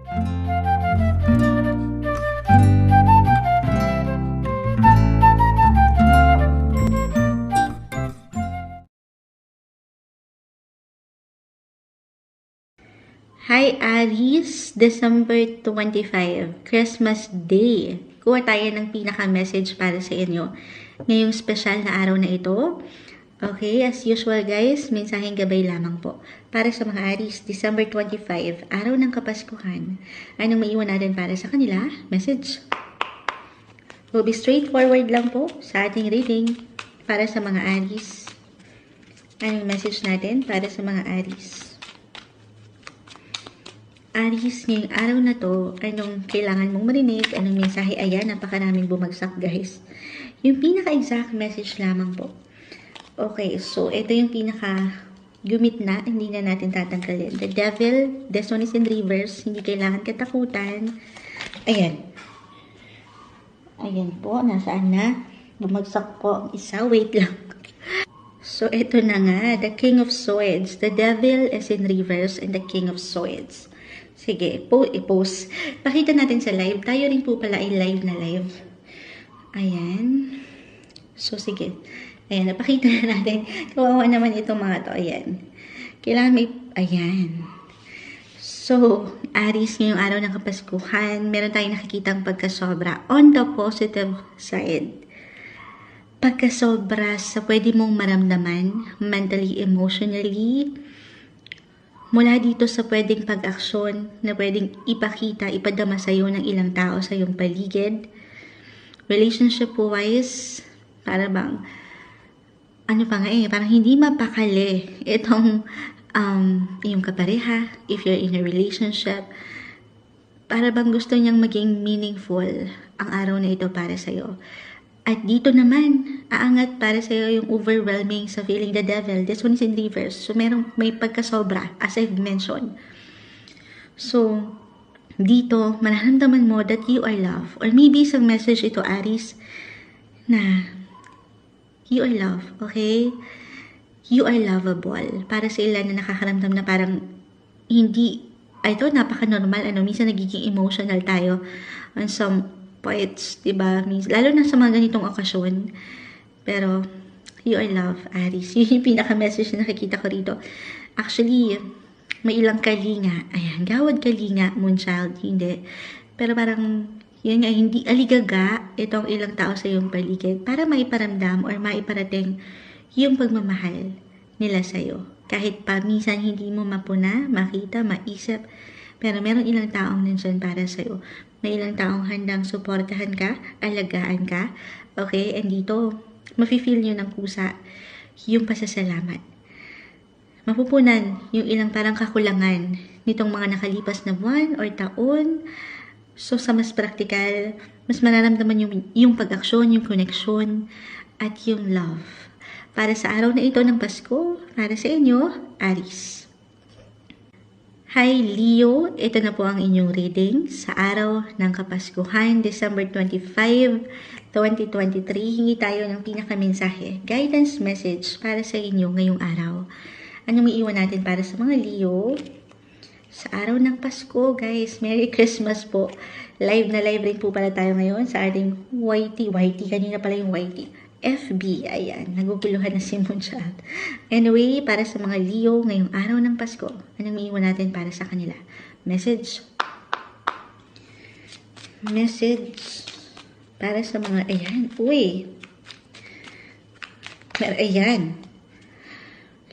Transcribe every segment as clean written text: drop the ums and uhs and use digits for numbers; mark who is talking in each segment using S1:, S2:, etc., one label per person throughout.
S1: Hi Aries, December 25, Christmas Day. Kuha tayo ng pinaka-message para sa inyo ngayong special na araw na ito. Okay, as usual guys, mensaheng gabay lamang po. Para sa mga Aries, December 25, araw ng Kapaskuhan. Anong maiwan natin para sa kanila? Message. We'll be straightforward lang po sa ating reading para sa mga Aries. Anong message natin para sa mga Aries? Aries, ngayong araw na to, anong kailangan mong marinig, anong mensahe? Ayan, napakaraming bumagsak guys. Yung pinaka-exact message lamang po. Okay, so ito yung pinaka-gumit na, hindi na natin tatanggalin. The Devil, this one is in reverse, hindi kailangan katakutan. Ayan. Ayan po, nasaan na? Bumagsak po ang isa, wait lang. So ito na nga, the King of Swords. The Devil is in reverse and the King of Swords. Sige, i-post. Pakita natin sa live. Tayo rin po pala ay live na live. Ayan. So, sige. Ayan, napakita na natin. Kawawa naman itong mga to. Ayan. Kailangan may... Ayan. So, Aries, ngayong araw ng Kapaskuhan, meron tayong nakikitang pagkasobra. On the positive side. Pagkasobra sa pwede mong maramdaman, mentally, emotionally, mula dito sa pwedeng pag-aksyon na pwedeng ipakita, ipadama sa iyo ng ilang tao sa iyong paligid. Relationship-wise, para bang, ano pa nga parang hindi mapakali itong iyong kapareha, if you're in a relationship. Para bang gusto niyang maging meaningful ang araw na ito para sa iyo. At dito naman, aangat para sa iyo yung overwhelming sa feeling the devil. This one is in reverse. So, may pagkasobra, as I've mentioned. So, dito, mararamdaman mo that you are loved. Or maybe isang message ito, Aries, na you are loved, okay? You are lovable. Para sa ilan na nakakaramdam na parang hindi, ito, napaka-normal. Minsan nagiging emotional tayo on some poets, diba? Lalo na sa mga ganitong okasyon. Pero, you are loved, Aries. Yun yung pinaka-message na nakikita ko rito. Actually, may ilang kalinga. Ayan, gawad kalinga, moonchild. Hindi. Pero parang, yun nga, hindi aligaga itong ilang tao sa iyong paligid para maiparamdam or maiparating yung pagmamahal nila sa'yo. Kahit pa minsan hindi mo mapuna, makita, maisip, pero meron ilang taong nandyan para sa'yo. May ilang taong handang suportahan ka, alagaan ka. Okay? And dito, mafe-feel nyo ng kusa yung pasasalamat. Mapupunan yung ilang parang kakulangan nitong mga nakalipas na buwan or taon. So, sa mas praktikal, mas mararamdaman yung pag-aksyon, yung connection, at yung love. Para sa araw na ito ng Pasko, para sa inyo, Aries. Hi Leo, ito na po ang inyong reading sa araw ng Kapaskuhan, December 25, 2023. Hingi tayo ng pinakamensahe, guidance message para sa inyo ngayong araw. Anong maiiwan natin para sa mga Leo? Sa araw ng Pasko, guys, Merry Christmas po. Live na live rin po pala tayo ngayon sa ating YT, kanina pala yung YT. FB, ayan, naguguluhan na si Moonchild. Anyway, para sa mga Leo ngayong araw ng Pasko, anong maiiwan natin para sa kanila? Message para sa mga, ayan, ayan.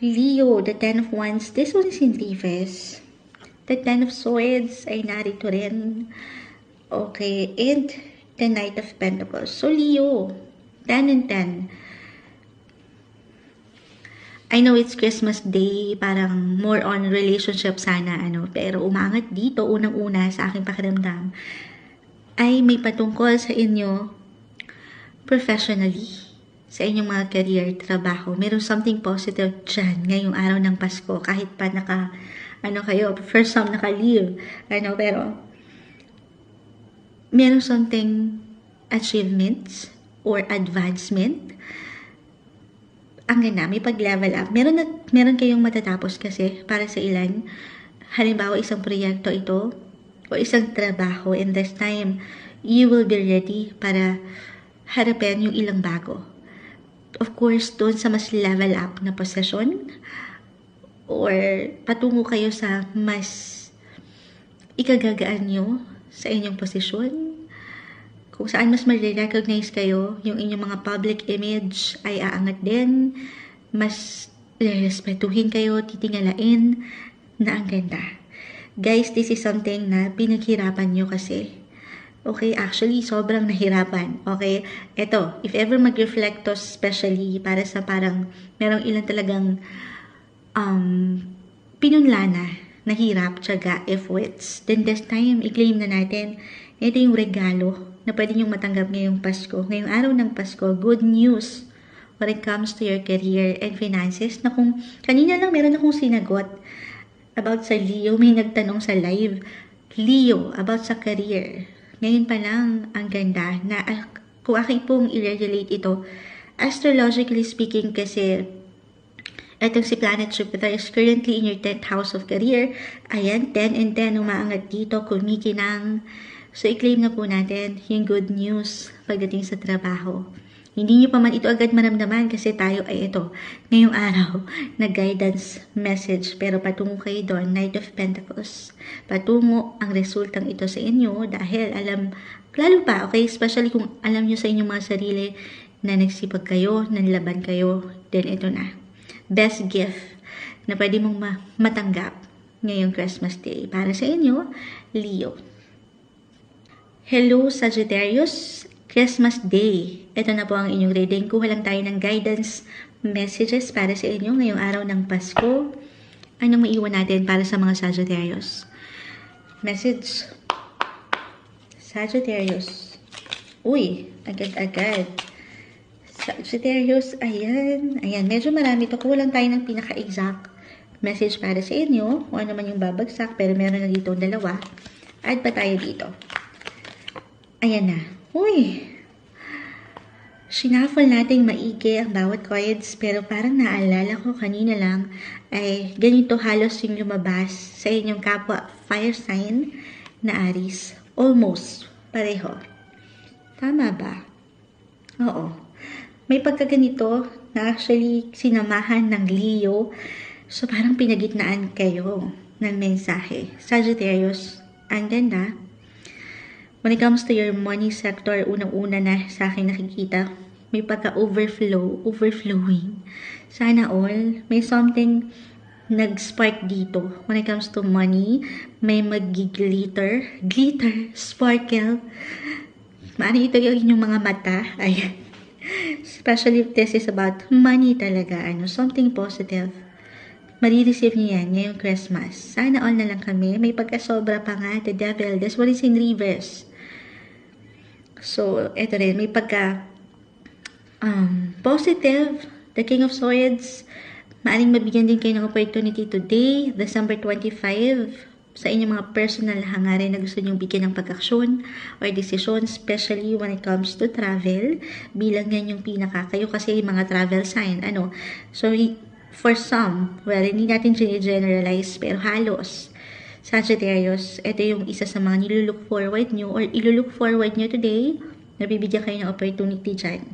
S1: Leo, the Ten of Wands, this one is in reverse. The Ten of Swords ay narito rin. Okay, and the Knight of Pentacles. So, Leo, 10 and 10. I know it's Christmas Day, parang more on relationship sana, pero umangat dito, unang-una sa aking pakiramdam, ay may patungkol sa inyo professionally, sa inyong mga career, trabaho. Meron something positive dyan ngayong araw ng Pasko, kahit pa kayo, first time naka-leave, pero meron something achievements, or advancement. Ang ganda, may pag-level up. Meron kayong matatapos kasi para sa ilan. Halimbawa, isang proyekto ito o isang trabaho, and this time, you will be ready para harapin yung ilang bago. Of course, doon sa mas level up na posisyon, or patungo kayo sa mas ikagagaan nyo sa inyong posisyon, kung saan mas ma-recognize kayo, yung inyong mga public image ay aangat din, mas respetuhin kayo, titingalain na ang ganda. Guys, this is something na pinaghirapan nyo kasi. Okay, actually, sobrang nahirapan. Okay, eto, if ever mag-reflect to, especially para sa parang merong ilan talagang pinunlana, nahirap, tiyaga, efforts, then this time, i-claim na natin, ito yung regalo na pwede niyong matanggap ngayong Pasko. Ngayong araw ng Pasko, good news when it comes to your career and finances, na kung kanina lang meron akong sinagot about sa Leo, may nagtanong sa live, Leo, about sa career. Ngayon pa lang, ang ganda, na kung aking pong i-relate ito, astrologically speaking kasi, etong si Planet Jupiter is currently in your 10th house of career. Ayan, 10 and 10, umaangat dito, kumikinang. So, i-claim na po natin yung good news pagdating sa trabaho. Hindi nyo pa man ito agad maramdaman kasi tayo ay ito, ngayong araw, na guidance message. Pero patungo kayo doon, Knight of Pentacles. Patungo ang resultang ito sa inyo dahil alam, lalo pa, okay, especially kung alam nyo sa inyong mga sarili na nagsipag kayo, nanlaban kayo, then ito na. Best gift na pwede mong matanggap ngayong Christmas Day. Para sa inyo, Leo. Hello, Sagittarius. Christmas Day. Ito na po ang inyong reading. Kuha lang tayo ng guidance messages para sa inyo ngayong araw ng Pasko. Anong maiwan natin para sa mga Sagittarius? Message. Sagittarius. Uy, agad-agad. Sagittarius, ayan. Ayan, medyo marami ito. Kulang tayo ng pinaka-exact message para sa inyo. Kung ano man yung babagsak, pero meron na dito dalawa. Add pa tayo dito. Ayan na. Uy! Shuffle nating maigi ang bawat cards, pero parang naalala ko kanina lang ay ganito halos yung lumabas sa inyong kapwa fire sign na Aries. Almost pareho. Tama ba? Oo. May pagkaganito na actually sinamahan ng Leo. So, parang pinagitnaan kayo ng mensahe. Sagittarius, ang ganda. When it comes to your money sector, unang-una na sa akin nakikita, may overflowing. Sana all, may something nag-spark dito. When it comes to money, may glitter, sparkle. Maano ito yung mga mata. Ayan. Especially if this is about money talaga, something positive. Marireceive niyo yan ngayong Christmas. Sana all na lang kami. May pagkasobra pa nga, the devil. This one is in reverse. So, eto rin, may pagka positive, the King of Swords. Maaring mabigyan din kayo ng opportunity today, December 25, sa inyong mga personal hangarin na gusto nyong bigyan ng pag-aksyon or desisyon, especially when it comes to travel. Bilang yan yung kayo kasi yung mga travel sign. So, for some, well, hindi natin generalize, pero halos, Sagittarius, ito yung isa sa mga nilulook forward nyo or ilulook forward nyo today, nabibigyan kayo ng opportunity dyan.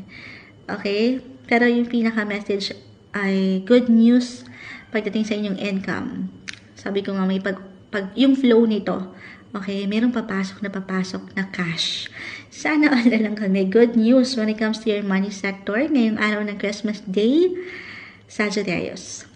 S1: Okay? Pero yung pinaka-message ay good news pagdating sa inyong income. Sabi ko nga, may yung flow nito, okay, merong papasok na cash. Sana all na lang kami. Good news when it comes to your money sector ngayong araw ng Christmas Day, Sagittarius.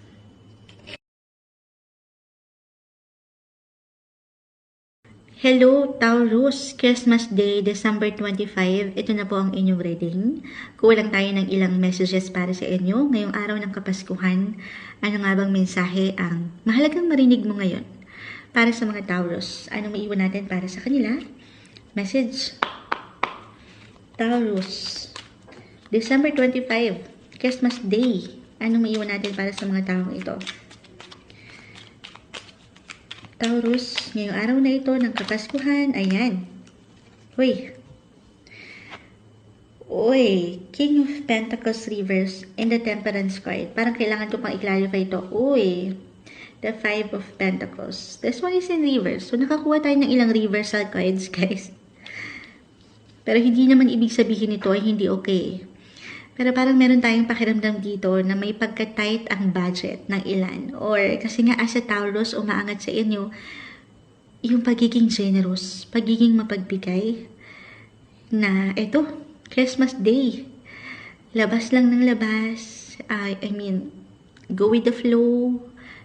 S1: Hello, Taurus. Christmas Day, December 25. Ito na po ang inyong reading. Kulang tayo ng ilang messages para sa inyo ngayong araw ng Kapaskuhan. Ano nga bang mensahe ang mahalagang marinig mo ngayon? Para sa mga Taurus, ano maiwan natin para sa kanila? Message. Taurus. December 25, Christmas Day. Ano maiwan natin para sa mga taong ito? Taurus, ngayong araw na ito ng Kapaskuhan, ayan. Uy, King of Pentacles reverse in the Temperance card. Parang kailangan ko pang i-clarify ito. the Five of Pentacles. This one is in reverse. So, nakakuha tayo ng ilang reversal cards, guys. Pero hindi naman ibig sabihin ito ay hindi okay. Pero parang meron tayong pakiramdam dito na may pagka-tight ang budget ng ilan. Or kasi nga as a Taurus, umaangat sa inyo yung pagiging generous, pagiging mapagbigay na ito, Christmas Day. Labas lang ng labas. I mean, go with the flow.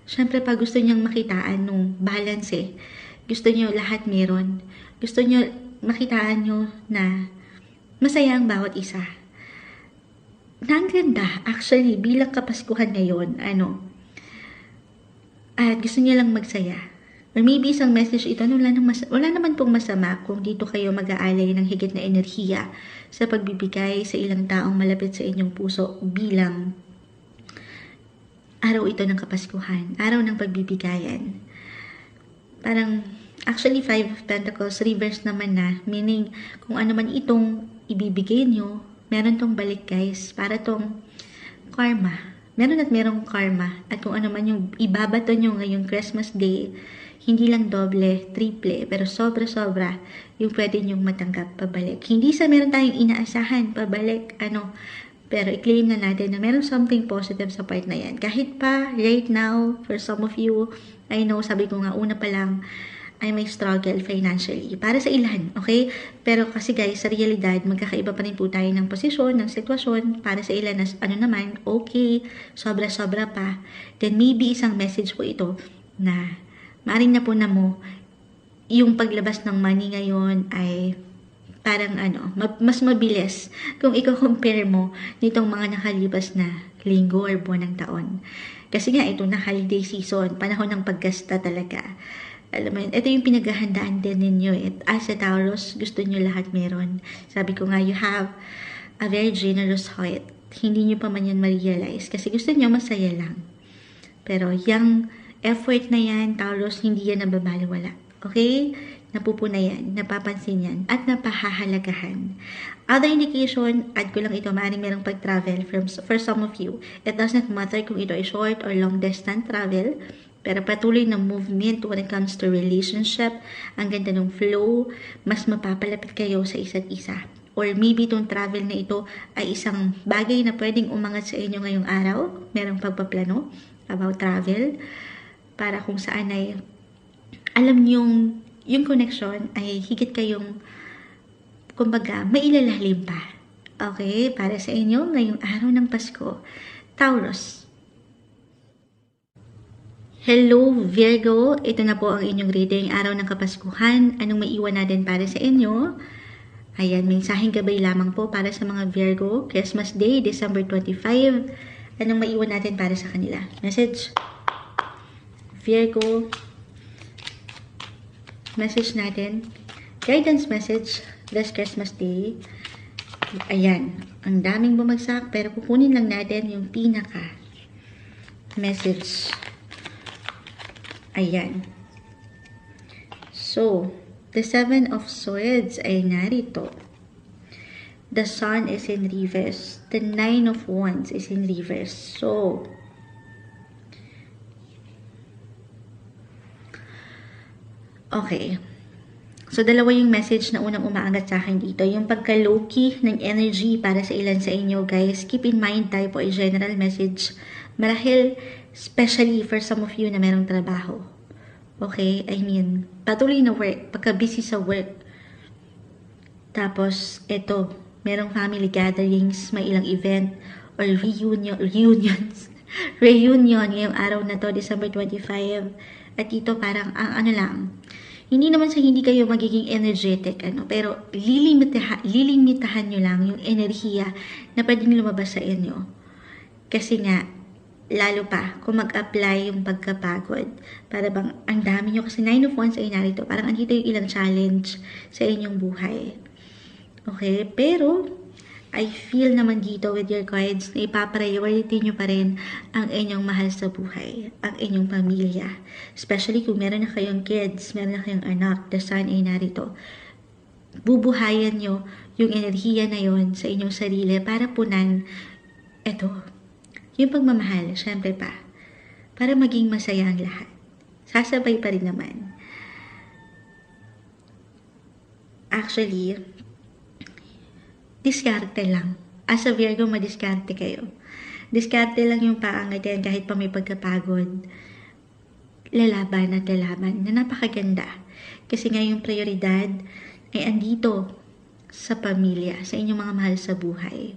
S1: Siyempre, pag gusto niyang makitaan nung balance gusto niyo lahat meron. Gusto niyo makitaan niyo na masaya ang bawat isa. Ang ganda, actually, bilang Kapaskuhan ngayon, at gusto niya lang magsaya. Or maybe isang message ito, wala naman pong masama kung dito kayo mag-aalay ng higit na enerhiya sa pagbibigay sa ilang taong malapit sa inyong puso bilang araw ito ng Kapaskuhan, araw ng pagbibigayan. Parang, actually, Five of Pentacles, reverse naman na, meaning, kung ano man itong ibibigay nyo, meron tong balik, guys, para tong karma. Meron at merong karma. At kung ano man yung ibabato nyo ngayong Christmas Day, hindi lang doble, triple, pero sobra-sobra yung pwede nyong matanggap pabalik. Hindi sa meron tayong inaasahan pabalik, pero i-claim na natin na meron something positive sa part na yan. Kahit pa, right now, for some of you, I know, sabi ko nga, una pa lang, ay may struggle financially. Para sa ilan, okay? Pero kasi guys, sa realidad, magkakaiba pa rin po tayo ng posisyon, ng sitwasyon. Para sa ilan, naman, okay, sobra-sobra pa. Then maybe isang message po ito na maaring na po na mo, yung paglabas ng money ngayon ay parang mas mabilis kung i-compare mo nitong mga nakalipas na linggo or buwan ng taon. Kasi nga, ito na holiday season, panahon ng paggasta talaga. Alam mo yun, ito yung pinaghahandaan din ninyo. As a Taurus, gusto nyo lahat meron. Sabi ko nga, you have a very generous heart. Hindi nyo pa man yan ma-realize kasi gusto nyo masaya lang. Pero yung effort na yan, Taurus, hindi yan nababaliwala. Okay? Napupuna yan, napapansin yan, at napahahalagahan. Other indication, add ko lang ito, maaaring merong pag-travel for some of you. It does not matter kung ito ay short or long distance travel, pero patuloy na movement when it comes to relationship, ang ganda ng flow, mas mapapalapit kayo sa isa't isa. Or maybe itong travel na ito ay isang bagay na pwedeng umangat sa inyo ngayong araw, merong pagpaplano about travel, para kung saan ay alam niyong yung connection ay higit kayong kumbaga mailalalim pa. Okay? Para sa inyo ngayong araw ng Pasko, Taurus. Hello Virgo, ito na po ang inyong reading araw ng Kapaskuhan. Anong maiwan natin para sa inyo? Ayan, mensaheng gabay lamang po para sa mga Virgo. Christmas Day, December 25. Anong maiwan natin para sa kanila? Message. Virgo. Message natin. Guidance message this Christmas Day. Ayan, ang daming bumagsak pero kukunin lang natin yung pinaka message. Ayan. So, the Seven of Swords ay narito. The Sun is in reverse. The Nine of Wands is in reverse. So, okay. So, dalawa yung message na unang umaangat sa akin dito. Yung pagka-low-key ng energy para sa ilan sa inyo, guys. Keep in mind, tayo po ay general message. Marahil, especially for some of you na merong trabaho. Okay? I mean, patuloy na work. Pagka-busy sa work. Tapos, ito, merong family gatherings, may ilang event, or reunions. Reunion ngayong araw na to, December 25. At ito parang, lang, hindi naman sa hindi kayo magiging energetic, pero lilimitahan nyo lang yung enerhiya na pwedeng lumabas sa inyo. Kasi nga, lalo pa, kung mag-apply yung pagkapagod, para bang ang dami nyo, kasi 9 of Wands ay narito, parang andito yung ilang challenge sa inyong buhay. Okay? Pero, I feel naman dito with your cards na ipapriority nyo pa rin ang inyong mahal sa buhay, ang inyong pamilya. Especially kung meron na kayong kids, meron na kayong anak, the Sun ay narito. Bubuhayan nyo yung enerhiya na yon sa inyong sarili para punan, yung pagmamahal, syempre pa. para maging masaya ang lahat. Sasabay pa rin naman. Actually, diskarte lang. As a Virgo, madiskarte kayo. Diskarte lang yung paangatin kahit pa may pagkapagod. Lalaban at lalaban na napakaganda. Kasi nga yung prioridad ay andito sa pamilya, sa inyong mga mahal sa buhay.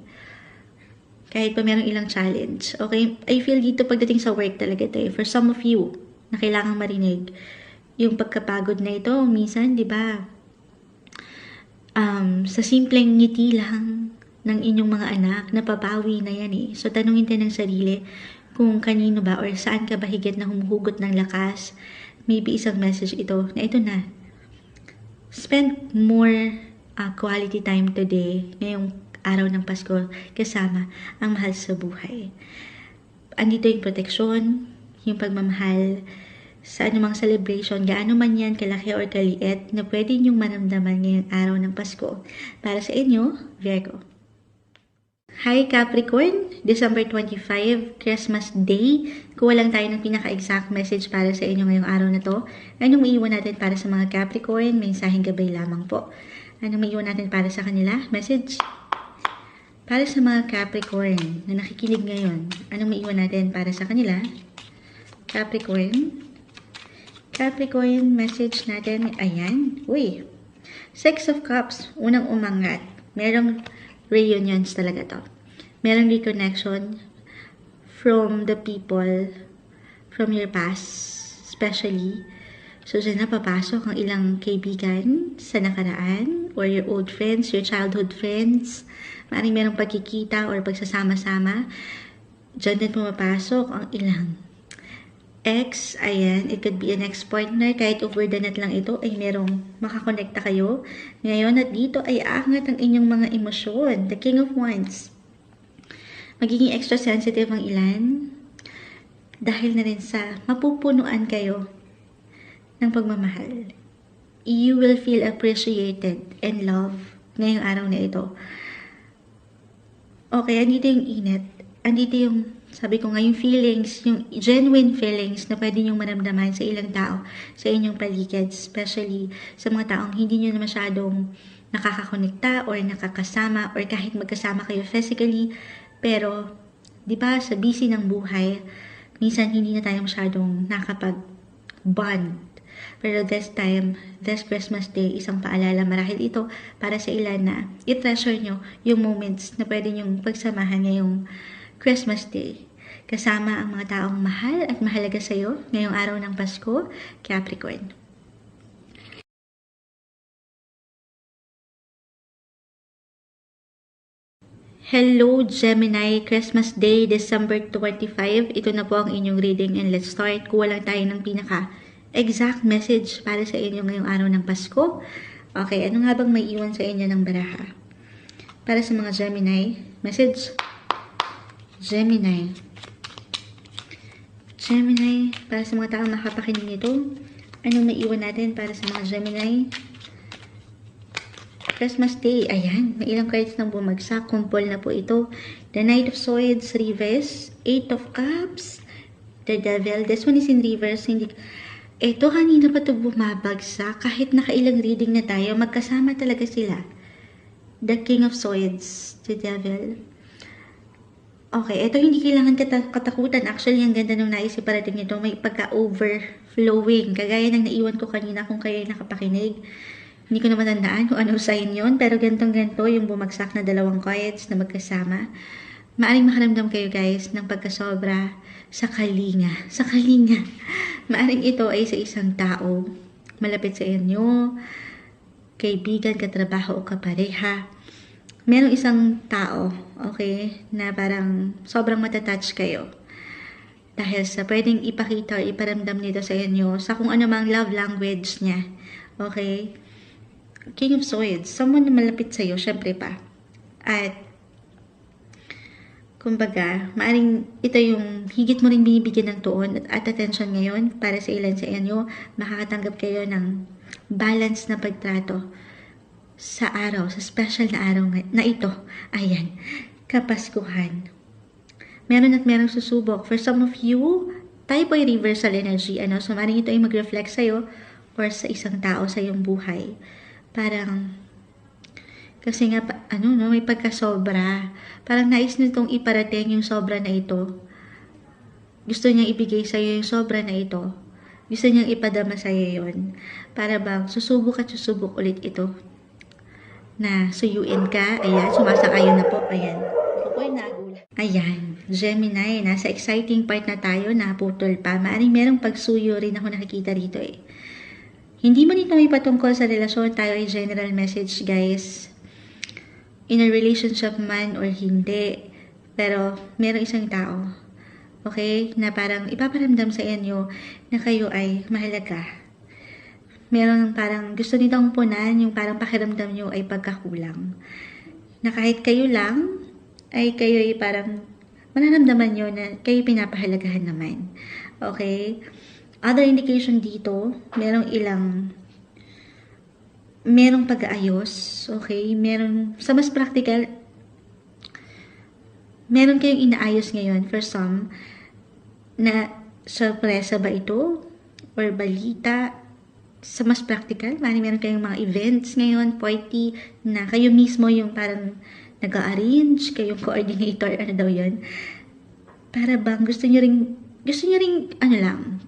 S1: Kahit pa merong ilang challenge. Okay? I feel dito pagdating sa work talaga ito. For some of you, na kailangang marinig, yung pagkapagod na ito, minsan, di ba, sa simpleng ngiti lang ng inyong mga anak, napapawi na yan eh. So, tanungin tayo ng sarili kung kanino ba or saan ka ba higit na humuhugot ng lakas. Maybe isang message ito na ito na. Spend more quality time today, ngayong araw ng Pasko, kasama ang mahal sa buhay. Andito yung proteksyon, yung pagmamahal, sa anumang celebration, gaano man yan, kalaki or kaliit, na pwede niyong maramdaman ngayong araw ng Pasko. Para sa inyo, Virgo. Hi Capricorn, December 25, Christmas Day. Kuha lang tayo ng pinaka-exact message para sa inyo ngayong araw na to. Anong maiiwan natin para sa mga Capricorn? Mensaheng gabay lamang po. Anong maiiwan natin para sa kanila? Message? Para sa mga Capricorn na nakikinig ngayon, anong maiiwan natin para sa kanila? Capricorn? Capricorn, message natin, ayan, uy, Six of Cups, unang umangat, merong reunions talaga to, merong reconnection from the people, from your past, especially, so dyan na papasok ang ilang kaibigan sa nakaraan, or your old friends, your childhood friends, maaaring merong pagkikita or pagsasama-sama, dyan din pumapasok ang ilang ex, ayan, it could be an ex-partner, kahit over the net lang ito, ay merong makakonekta kayo. Ngayon at dito ay aangat ang inyong mga emosyon. The King of Wands. Magiging extra sensitive ang ilan dahil na rin sa mapupunuan kayo ng pagmamahal. You will feel appreciated and loved ngayong araw na ito. Okay, andito yung init. Andito yung sabi ko nga, yung feelings, yung genuine feelings na pwede niyong maramdaman sa ilang tao, sa inyong paligid, especially sa mga taong hindi niyo na masyadong nakakakonekta or nakakasama or kahit magkasama kayo physically. Pero, di ba, sa busy ng buhay, minsan hindi na tayo masyadong nakapag-bond. Pero this time, this Christmas Day, isang paalala marahil ito para sa ilan na i-treasure nyo yung moments na pwede nyong pagsamahan ngayong Christmas Day. Kasama ang mga taong mahal at mahalaga sa iyo ngayong araw ng Pasko, Capricorn. Hello Gemini, Christmas Day, December 25. Ito na po ang inyong reading and let's start. Kuha lang tayo ng pinaka-exact message para sa inyo ngayong araw ng Pasko. Okay, ano nga bang may iwan sa inyo ng baraha? Para sa mga Gemini, message? Gemini. Gemini, para sa mga taong makapakinig nito, anong maiwan natin para sa mga Gemini? Christmas Day, ayan, may ilang cards nang bumagsak, kumpol na po ito. The Knight of Swords, Reverse, Eight of Cups, the Devil, this one is in reverse, hindi, ito kanina pa ito bumabagsak, kahit nakailang reading na tayo, magkasama talaga sila. The King of Swords, the Devil. Okay, ito hindi kailangan katakutan. Actually, ang ganda nung naisip parating nito, may pagka-overflowing. Kagaya ng naiwan ko kanina kung kayo nakapakinig. Hindi ko na matandaan kung anong sign yun, pero gantong-ganto yung bumagsak na dalawang cards na magkasama. Maaring makaramdam kayo guys ng pagkasobra sa kalinga. Sa kalinga. Maaring ito ay sa isang tao, malapit sa inyo, kaibigan, katrabaho o kapareha. Merong isang tao, okay, na parang sobrang matatouch kayo. Dahil sa pwedeng ipakita o iparamdam nito sa inyo sa kung ano mang love language niya. Okay? King of Swords, someone na malapit sa'yo, syempre pa. At, kumbaga, maaring ito yung higit mo rin binibigyan ng tuon at attention ngayon para sa ilan sa inyo. Makakatanggap kayo ng balance na pagtrato sa araw, sa special na araw na ito. Ayan, Kapaskuhan. Meron at merong susubok. For some of you, tayo po ay reversal energy, ano? So, maaaring ito ay mag-reflect sa'yo or sa isang tao sa iyong buhay. Parang, kasi nga, may pagkasobra. Parang nais nitong iparating yung sobra na ito. Gusto niyang ibigay sa'yo yung sobra na ito. Gusto niyang ipadama sa'yo yun. Para bang susubok at susubok ulit ito. Na suyuin ka. Ayan, sumasakayo na po. Ayan. Ako po ay nagulat. Ayan, Gemini, nasa exciting part na tayo, naputol pa. Maaring merong pagsuyo rin ako nakikita rito eh. Hindi man ito may patungkol sa relasyon, tayo ay general message guys. In a relationship man or hindi. Pero merong isang tao, okay, na parang ipaparamdam sa inyo na kayo ay mahalaga. Merong parang gusto nitong punan, yung parang pakiramdam nyo ay pagkakulang. Na kahit kayo lang, ay kayo ay parang manaramdaman nyo na kayo pinapahalagahan naman. Okay? Other indication dito, merong pag-aayos, okay? Sa mas practical, meron kayong inaayos ngayon for some, na sorpresa ba ito? Or balita? Sa mas practical, meron kayong mga events ngayon, party, na kayo mismo yung parang nag-arrange, kayong coordinator, ano daw yun? Para bang gusto nyo ring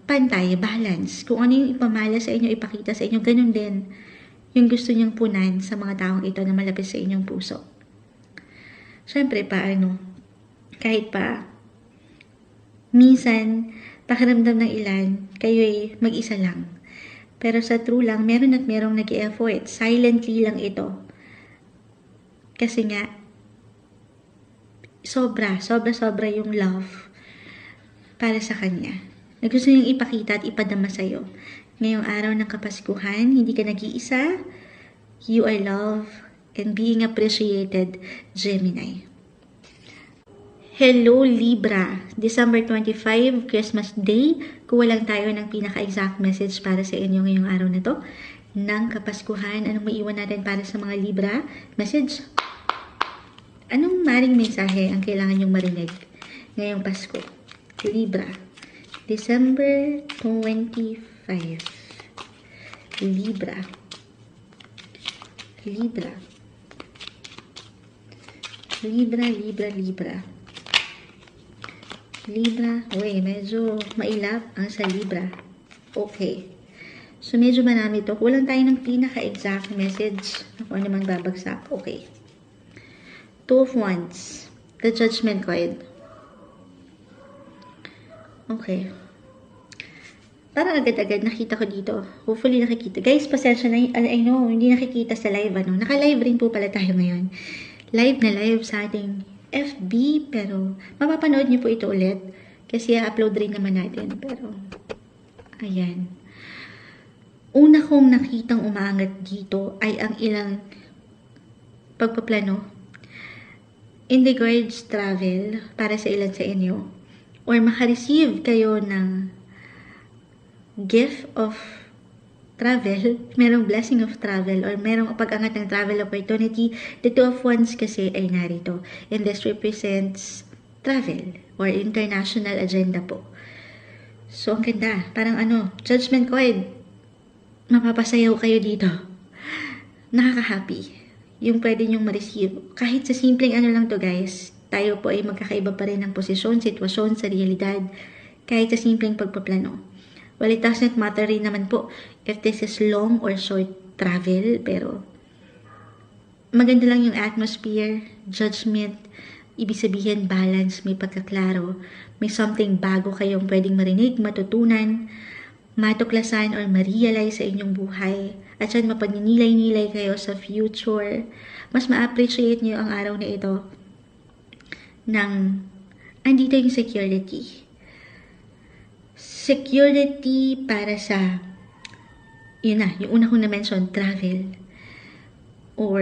S1: pantay, balance. Kung ano yung ipamala sa inyo, ipakita sa inyo, ganun din yung gusto nyong punan sa mga taong ito na malapit sa inyong puso. Siyempre kahit pa, minsan, pakiramdam ng ilan, kayo ay mag-isa lang. Pero sa true lang, meron at merong nag-i-effort. Silently lang ito. Kasi nga, sobra yung love para sa kanya. Na gusto niyang ipakita at ipadama sa'yo. Ngayong araw ng Kapaskuhan, hindi ka nag-iisa. You are loved and being appreciated, Gemini. Hello, Libra. December 25, Christmas Day. Kuha lang tayo ng pinaka-exact message para sa inyo ngayong araw na to. Ng Kapaskuhan, anong maiwan natin para sa mga Libra? Message. Anong maring mensahe ang kailangan nyong marinig ngayong Pasko? Libra. December 25. Libra. Libra. Libra, Libra, Libra. Libra. Uy, medyo mailap ang sa Libra. Okay. So, medyo marami ito. Kulang tayo ng pinaka-exact message na kung ano man babagsak. Okay. Two of Wands. The Judgment card. Okay. Parang agad-agad nakita ko dito. Hopefully nakikita. Guys, pasensya na. I know, hindi nakikita sa live. Naka-live rin po pala tayo ngayon. Live na live sa ating FB. Pero, mapapanood niyo po ito ulit. Kasi i-upload rin naman natin. Pero, ayan. Una kong nakitang umaangat dito ay ang ilang pagpaplano in regards travel para sa ilan sa inyo. Or makareceive kayo ng gift of travel, merong blessing of travel, or merong pag-angat ng travel opportunity. The Two of Wands kasi ay narito. And this represents travel or international agenda po. So, ang ganda. Parang Judgment card. Mapapasayaw kayo dito. Nakaka-happy. Yung pwede nyong ma-receive. Kahit sa simpleng lang to guys, tayo po ay magkakaiba pa rin ng posisyon, sitwasyon, sa realidad. Kahit sa simpleng pagpaplano. Well, it doesn't matter rin naman po if this is long or short travel, pero maganda lang yung atmosphere, judgment, ibig sabihin balance, may pagkaklaro, may something bago kayong pwedeng marinig, matutunan, matuklasan or ma-realize sa inyong buhay. At yan, mapagninilay-nilay kayo sa future. Mas ma-appreciate nyo ang araw na ito ng andito yung security. Security para sa, yun na, yung una kong na-mention, travel. Or,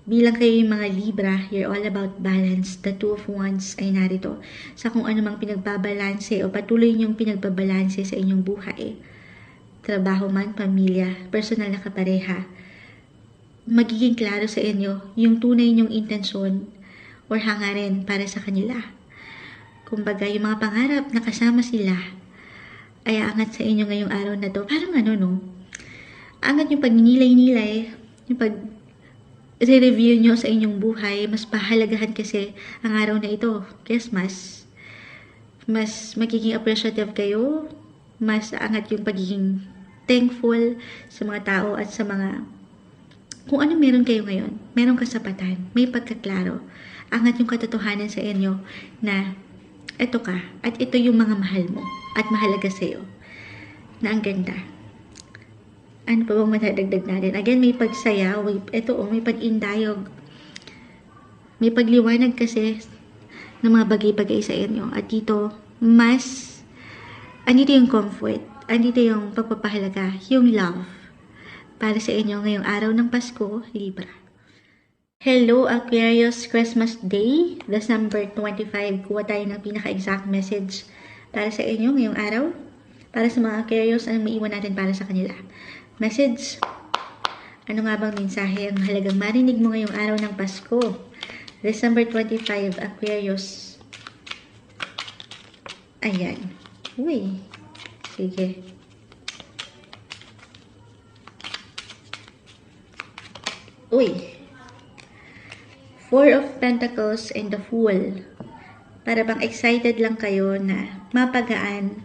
S1: bilang kayo yung mga Libra, you're all about balance. The Two of Wands ay narito sa kung ano mang pinagbabalanse o patuloy niyong pinagbabalanse sa inyong buhay. Trabaho man, pamilya, personal na kapareha. Magiging klaro sa inyo yung tunay niyong intensyon or hangarin para sa kanila. Kumbaga, yung mga pangarap na kasama sila ay aangat sa inyo ngayong araw na to. Parang ano, no? Angat yung pagninilay-nilay, yung pag-review nyo sa inyong buhay, mas pahalagahan kasi ang araw na ito. Yes, mas magiging appreciative kayo, mas angat yung pagiging thankful sa mga tao at sa mga kung ano meron kayo ngayon. Meron kasapatan, may pagkaklaro. Angat yung katotohanan sa inyo na eto ka at ito yung mga mahal mo at mahalaga sa'yo. Na ang ganda. Ano pa bang madadagdag natin? Again, may pagsayaw. May pag-indayog. May pagliwanag kasi ng mga bagay-bagay sa inyo. At dito, andito yung comfort. Andito yung pagpapahalaga. Yung love. Para sa inyo ngayong araw ng Pasko, Libra. Hello, Aquarius, Christmas Day, December 25. Kuha tayo ng pinaka-exact message para sa inyo ngayong araw. Para sa mga Aquarius, anong maiwan natin para sa kanila? Message. Ano nga bang mensahe ang mahalagang marinig mo ngayong araw ng Pasko? December 25, Aquarius. Ayan. Uy. Sige. Uy. Four of Pentacles and the Fool. Para bang excited lang kayo na mapagaan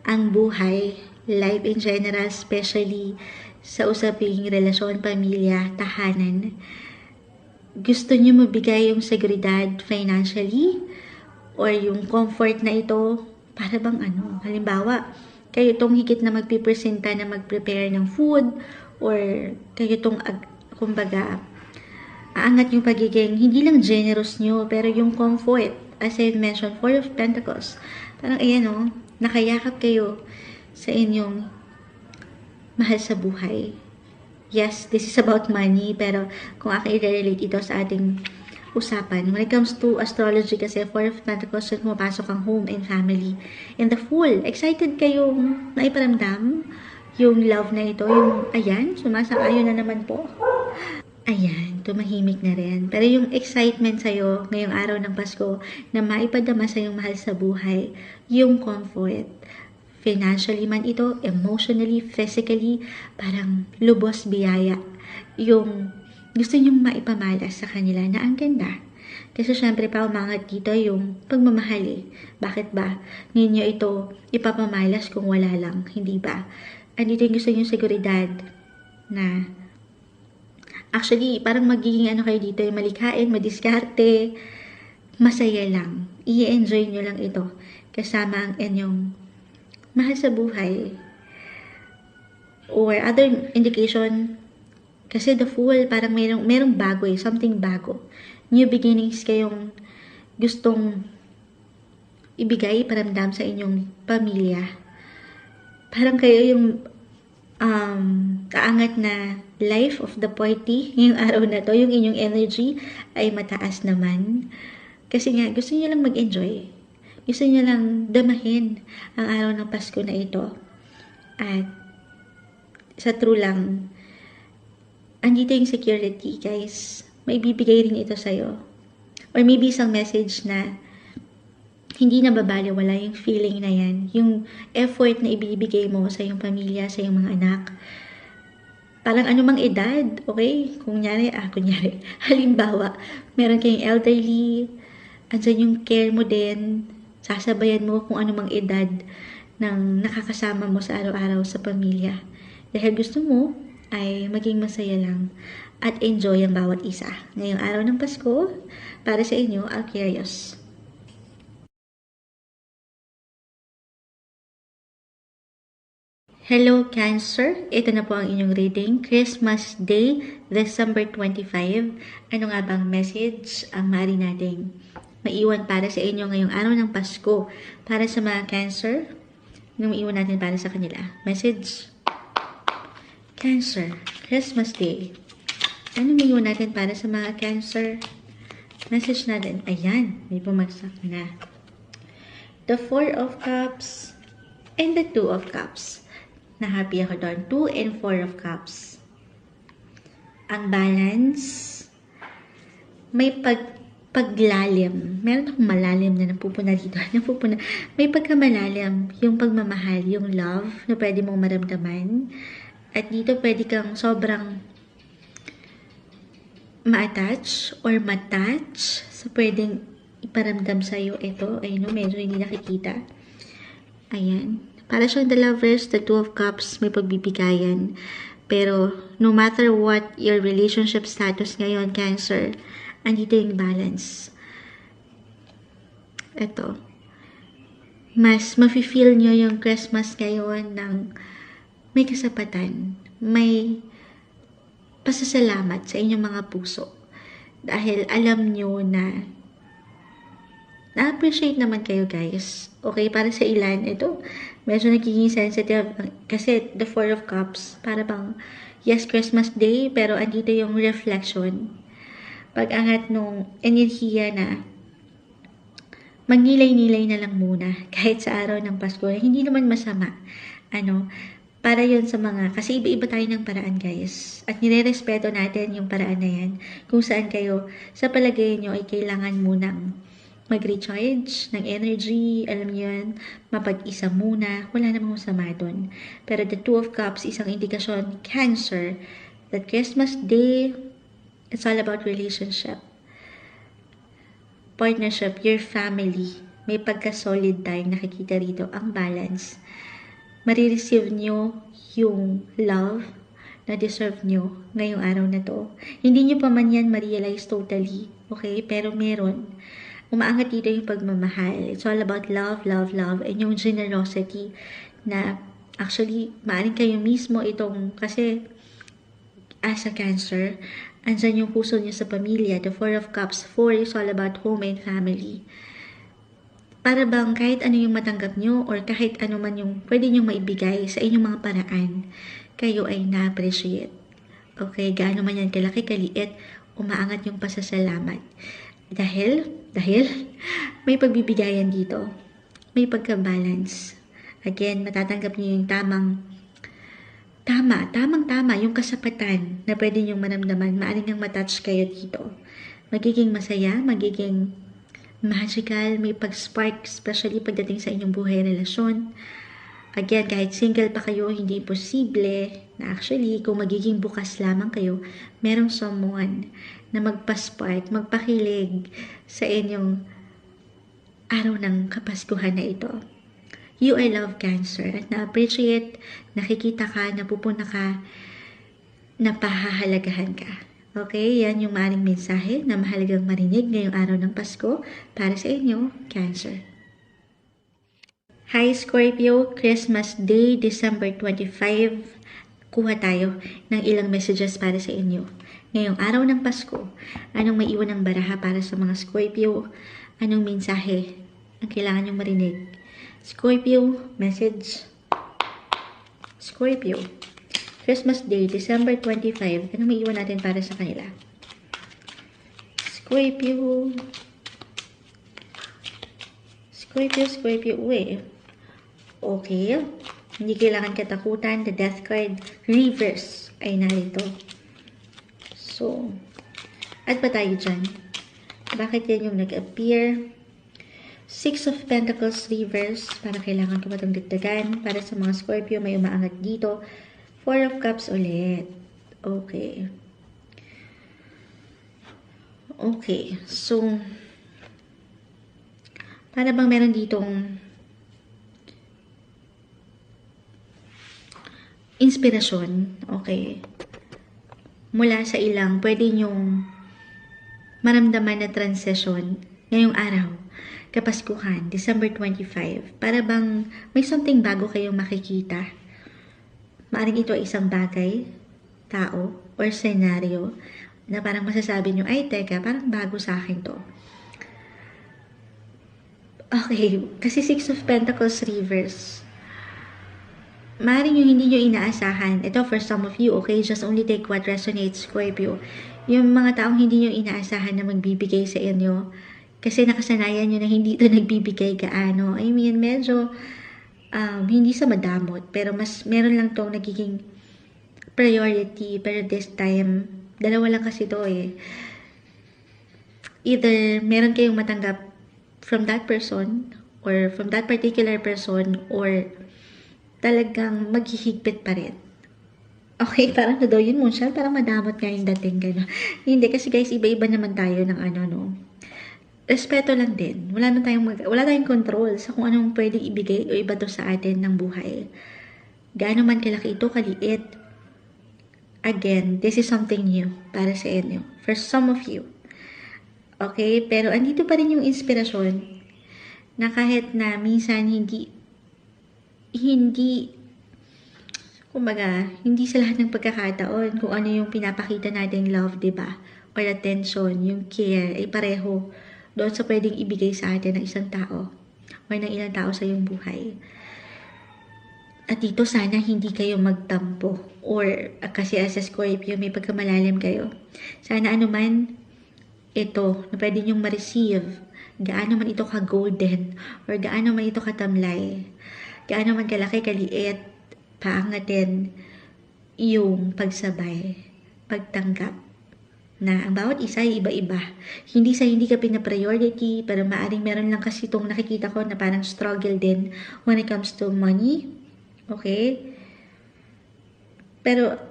S1: ang buhay, life in general, especially sa usaping relasyon, pamilya, tahanan. Gusto niyo mabigay yung seguridad financially or yung comfort na ito para bang ano, halimbawa, kayo itong higit na magpipresenta na mag-prepare ng food or kayo itong kumbaga aangat yung pagiging, hindi lang generous nyo, pero yung comfort. As I mentioned, Four of Pentacles. Parang, ayan nakayakap kayo sa inyong mahal sa buhay. Yes, this is about money, pero kung aking i-relate ito sa ating usapan, when it comes to astrology kasi, Four of Pentacles, pumapasok ang home and family. And the Fool, excited kayong naiparamdam yung love na ito, yung, ayan, sumasang-ayon na naman po. Ayan, tumahimik na rin. Pero yung excitement sa'yo ngayong araw ng Pasko na maipadama sa iyong mahal sa buhay, yung comfort, financially man ito, emotionally, physically, parang lubos biyaya. Yung gusto nyong maipamalas sa kanila na ang ganda. Kasi syempre pa umangat dito yung pagmamahal. Bakit ba ninyo ito ipapamalas kung wala lang? Hindi ba? Andito yung gusto nyong seguridad na actually, parang magiging kayo dito, malikhain, madiskarte, masaya lang. I-enjoy nyo lang ito kasama ang inyong mahal sa buhay. Or other indication, kasi the Fool, parang merong bago something bago. New beginnings kayong gustong ibigay, paramdam sa inyong pamilya. Parang kayo yung kaangat na life of the party ngayong araw na to, yung inyong energy ay mataas naman. Kasi nga, gusto niyo lang mag-enjoy. Gusto niyo lang damahin ang araw ng Pasko na ito. At sa true lang, andito yung security, guys. May bibigay rin ito sa'yo. Or maybe isang message na hindi na babaliwala yung feeling na yan. Yung effort na ibibigay mo sa iyong pamilya, sa iyong mga anak. Parang anumang edad, okay? Kunyari, halimbawa, meron kayong elderly, andyan yung care mo din, sasabayan mo kung anumang edad ng nakakasama mo sa araw-araw sa pamilya. Dahil gusto mo ay maging masaya lang at enjoy ang bawat isa. Ngayong araw ng Pasko, para sa inyo, Aquarius. Hello, Cancer. Ito na po ang inyong reading. Christmas Day, December 25. Ano nga bang message ang maaari nating maiwan para sa inyo ngayong araw ng Pasko? Para sa mga Cancer, anong maiwan natin para sa kanila? Message. Cancer, Christmas Day. Ano maiwan natin para sa mga Cancer? Message natin. Ayan, may bumagsak na. The Four of Cups and the Two of Cups. Na happy ako doon. 2 and 4 of Cups. Ang balance, may paglalim. Meron akong malalim na napupuna dito. May pagkamalalim. Yung pagmamahal, yung love na pwede mong maramdaman. At dito pwede kang sobrang ma-attach or ma-touch sa pwedeng iparamdam sa'yo. Ito, ayun o, medyo hindi nakikita. Ayan. Para siyang the lovers, the two of cups, may pagbibigayan. Pero, no matter what your relationship status ngayon, Cancer, andito yung balance. Ito. Mas mafe-feel nyo yung Christmas ngayon ng may kasapatan. May pasasalamat sa inyong mga puso. Dahil alam nyo na na-appreciate naman kayo, guys. Okay, para sa ilan, ito, medyo nagiging sensitive. Kasi the Four of Cups, para bang, yes, Christmas Day, pero andito yung reflection. Pag-angat nung enerhiya na magnilay-nilay na lang muna kahit sa araw ng Pasko. Hindi naman masama. Para yun sa mga, kasi iba-iba tayo ng paraan, guys. At nire-respeto natin yung paraan na yan. Kung saan kayo, sa palagay nyo ay kailangan munang mag-recharge ng energy, alam niyo yun, mapag-isa muna, wala namang masama dun. Pero the Two of Cups, isang indikasyon, Cancer, that Christmas Day, it's all about relationship, partnership, your family. May pagka-solid tayong nakikita rito, ang balance. Marireceive nyo yung love na deserve nyo ngayong araw na to. Hindi nyo pa man yan ma-realize totally, okay? Pero meron. Umaangat dito yung pagmamahal. It's all about love, love, love, and yung generosity na actually, maaring kayo mismo itong, kasi as a Cancer, andyan yung puso niyo sa pamilya. The Four of Cups, 4 is all about home and family. Para bang kahit ano yung matanggap nyo or kahit ano man yung pwede nyo maibigay sa inyong mga paraan, kayo ay na-appreciate. Okay, gaano man yan kalaki, kaliit, umaangat yung pasasalamat. Dahil may pagbibigayan dito. May pagka-balance. Again, matatanggap niyo yung tamang, yung kasapatan na pwede niyong maramdaman. Maaring nang matouch kayo dito. Magiging masaya, magiging magical, may pag-spark, especially pagdating sa inyong buhay relasyon. Again, kahit single pa kayo, hindi posible na actually, kung magiging bukas lamang kayo, merong someone na magpa-spark, magpakilig sa inyong araw ng Kapaskuhan na ito. You are love, Cancer, at na-appreciate, nakikita ka, napupuna ka, napahahalagahan ka. Okay, yan yung maaaring mensahe na mahalagang marinig ngayong araw ng Pasko para sa inyo, Cancer. Hi Scorpio, Christmas Day, December 25. Kuha tayo ng ilang messages para sa inyo. Ngayong araw ng Pasko, anong maiwan ng baraha para sa mga Scorpio? Anong mensahe ang kailangan nyo marinig? Scorpio, message. Scorpio, Christmas Day, December 25. Anong maiwan natin para sa kanila? Scorpio. Uy. Okay. Hindi kailangan katakutan. The Death card, reverse, ay narito. So, at pa tayo dyan? Bakit yan yung nag-appear? Six of Pentacles reverse. Para kailangan ko ba itong dagdagan? Para sa mga Scorpio, may umaangat dito. Four of Cups ulit. Okay. Okay. So, para bang meron ditong inspirasyon, okay, mula sa ilang pwede nyong maramdaman na transition ngayong araw, Kapaskuhan, December 25. Para bang may something bago kayong makikita. Maaring ito ay isang bagay, tao, or senaryo na parang masasabi nyo, ay teka, parang bago sa akin to. Okay, kasi Six of Pentacles reverse. Maaring yung hindi nyo inaasahan. Ito for some of you, okay? Just only take what resonates, Scorpio. Yung mga taong hindi nyo inaasahan na magbibigay sa inyo. Kasi nakasanayan nyo na hindi ito nagbibigay gaano. I mean, medyo hindi sa madamot. Pero mas meron lang tong nagiging priority. Pero this time, dalawa lang kasi to eh. either meron kayong matanggap from that person or from that particular person or talagang maghihigpit pa rin. Okay, parang daw yun mo siya, parang madamot nga yung dating gano'n. Hindi, kasi guys, iba-iba naman tayo ng respeto lang din. Wala tayong control sa kung anong pwedeng ibigay o iba to sa atin ng buhay. Gaano man kalaki ito, kaliit. Again, this is something new para sa inyo. For some of you. Okay? Pero andito pa rin yung inspirasyon na kahit na minsan hindi sa lahat ng pagkakataon kung ano yung pinapakita nating love, diba? Or attention, yung care, ay pareho doon sa pwedeng ibigay sa atin ng isang tao or ng ilang tao sa iyong buhay. At dito sana hindi kayo magtampo or kasi as a Scorpio may pagkamalalim kayo. Sana anuman ito na pwede nyong ma-receive, gaano man ito ka-golden or gaano man ito katamlay, gaano man kalaki, kaliit, paangatin yung pagsabay, pagtanggap na ang bawat isa ay iba-iba. Hindi ka pina-priority, pero maaring meron lang kasi itong nakikita ko na parang struggle din when it comes to money. Okay? Pero,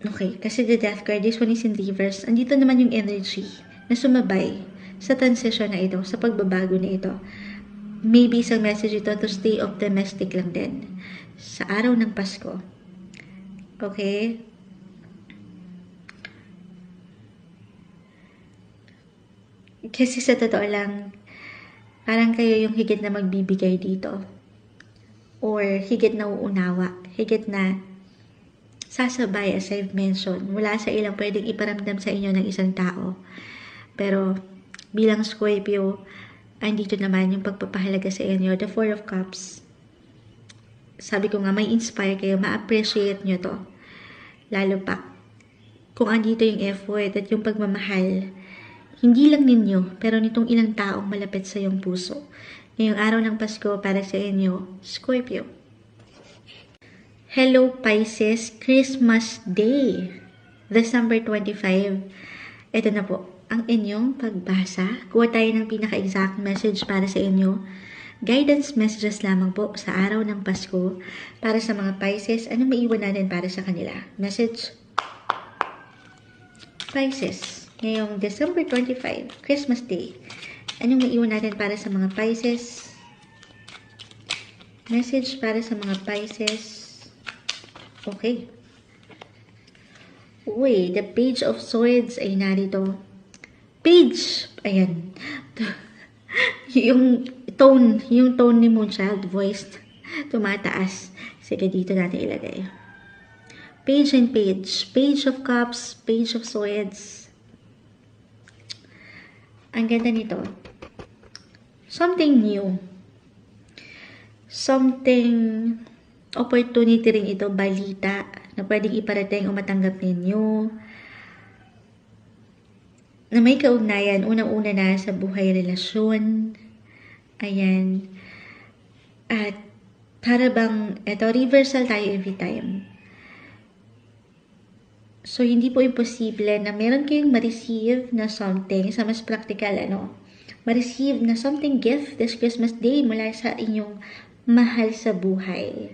S1: okay, kasi the death card, this one is in reverse. Andito naman yung energy na sumabay sa transition na ito, sa pagbabago na ito. Maybe isang message ito to stay optimistic lang din sa araw ng Pasko. Okay? Kasi sa totoo lang, parang kayo yung higit na magbibigay dito. Or higit na uunawa. Higit na sasabay, as I've mentioned, mula sa ilang pwedeng iparamdam sa inyo ng isang tao. Pero bilang Scorpio, andito naman yung pagpapahalaga sa inyo, the Four of Cups. Sabi ko nga, may inspire kayo, ma-appreciate nyo to. Lalo pa, kung andito yung effort at yung pagmamahal, hindi lang ninyo, pero nitong ilang taong malapit sa iyong puso. Ngayong araw ng Pasko para sa inyo, Scorpio. Hello Pisces, Christmas Day, December 25. Ito na po, ang inyong pagbasa. Kuha tayo ng pinaka-exact message para sa inyo. Guidance messages lamang po sa araw ng Pasko para sa mga Pisces. Ano maiwan natin para sa kanila? Message. Pisces, ngayong December 25, Christmas Day. Anong maiwan natin para sa mga Pisces? Message para sa mga Pisces. Okay. Uy, the Page of Swords ay narito. Page! Ayan. yung tone ni Moonchild, voice, tumataas. Sige, dito natin ilagay. Page and page. Page of Cups, Page of Swords. Ang ganda nito. Something new. Something, opportunity rin ito, balita, na pwedeng iparating o matanggap ninyo. Na may kaugnayan, unang-una na sa buhay relasyon. Ayan. At para bang, eto, reversal tayo every time. So, hindi po imposible na meron kayong ma-receive na something, sa mas practical, ma-receive na something gift this Christmas Day mula sa inyong mahal sa buhay.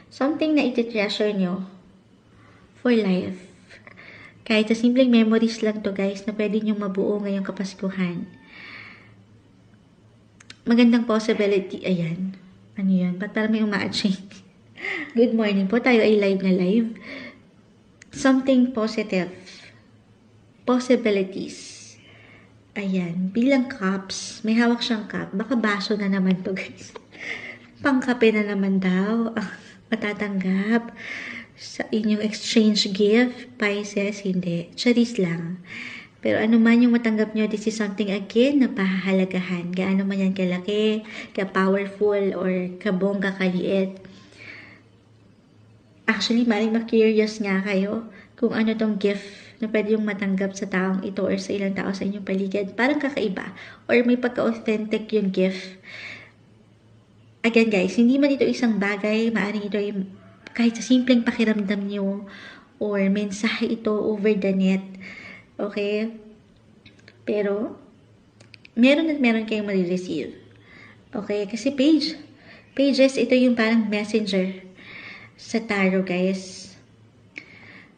S1: Something na iti-treasure nyo for life. Kahit sa simpleng memories lang to guys, na pwede nyo mabuo ngayong Kapaskuhan. Magandang possibility. Ayan. Ano yun? Ba't parang may uma-aching? Good morning po. Tayo ay live na live. Something positive. Possibilities. Ayan. Bilang cups, may hawak siyang cup. Baka baso na naman to guys. Pangkape na naman daw. Matatanggap sa inyong exchange gift. Pisces, hindi. Charis lang. Pero ano man yung matanggap nyo, this is something again na pahahalagahan. Gaano man yan kalaki, ka-powerful, or kabongga, kaliit. Actually, maring ma-curious nga kayo kung ano tong gift na pwede yung matanggap sa taong ito or sa ilang tao sa inyong paligid. Parang kakaiba. Or may pagka-authentic yung gift. Again guys, hindi man ito isang bagay, maaaring ito yung kahit sa simpleng pakiramdam nyo or mensahe ito over the net Okay? Pero, meron at meron kayong marireceive. Okay? Kasi pages, ito yung parang messenger sa tarot, guys.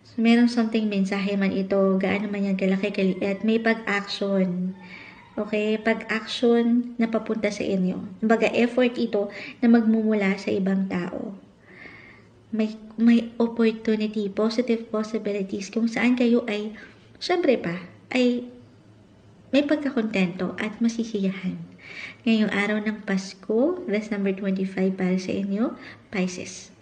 S1: So, merong something mensahe man ito, gaano man yan kalaki kaliit, may pag-action. Okay? Pag-action na papunta sa inyo. Kumbaga, effort ito na magmumula sa ibang tao. May opportunity, positive possibilities kung saan kayo ay, syempre pa, ay may pagkakontento at masisiyahan. Ngayong araw ng Pasko, that's number 25 para sa inyo, Pisces.